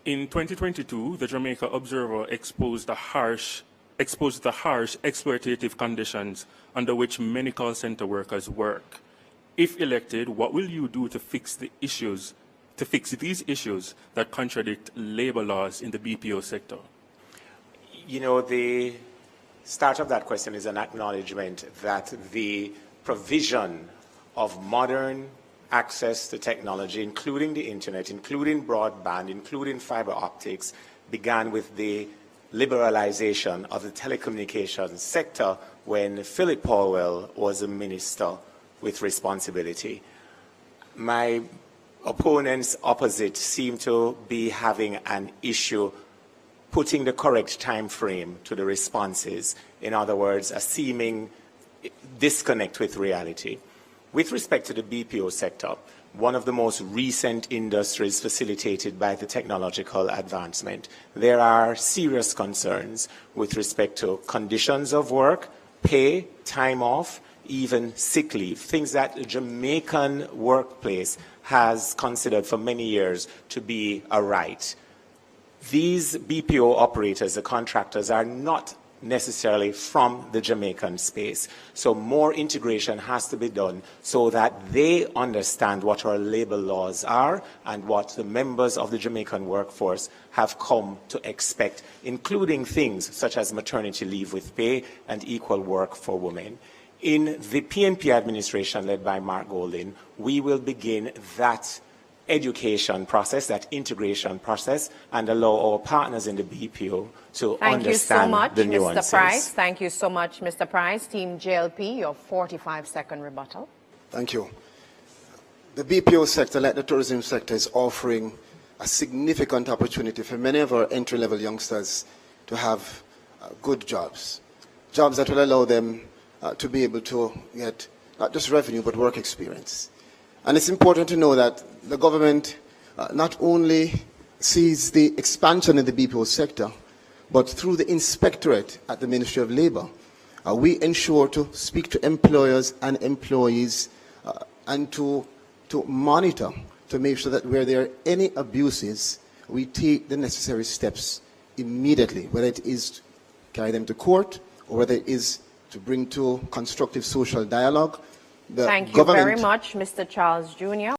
In 2022, the Jamaica Observer exposed the harsh exploitative conditions under which many call center workers work. If elected, what will you do to fix these issues that contradict labor laws in the BPO sector? You know, the start of that question is an acknowledgement that the provision of modern access to technology, including the internet, including broadband, including fiber optics, began with the liberalization of the telecommunications sector when Philip Paulwell was a minister with responsibility. My opponents opposite seem to be having an issue putting the correct time frame to the responses. In other words, a seeming disconnect with reality. With respect to the BPO sector, one of the most recent industries facilitated by the technological advancement, there are serious concerns with respect to conditions of work, pay, time off, even sick leave, things that the Jamaican workplace has considered for many years to be a right. These BPO operators, the contractors, are not necessarily from the Jamaican space. So more integration has to be done so that they understand what our labor laws are and what the members of the Jamaican workforce have come to expect, including things such as maternity leave with pay and equal work for women. In the PNP administration led by Mark Golding, we will begin that education process, that integration process, and allow our partners in the BPO to understand the nuances. Mr. Price. Thank you so much, Mr. Price. Team JLP, your 45-second rebuttal. Thank you. The BPO sector, like the tourism sector, is offering a significant opportunity for many of our entry-level youngsters to have good jobs, jobs that will allow them to be able to get not just revenue, but work experience. And it's important to know that the government not only sees the expansion in the BPO sector, but through the inspectorate at the Ministry of Labour, we ensure to speak to employers and employees and to monitor to make sure that where there are any abuses, we take the necessary steps immediately, whether it is to carry them to court or whether it is to bring to constructive social dialogue. Thank you very much, Mr. Charles Jr.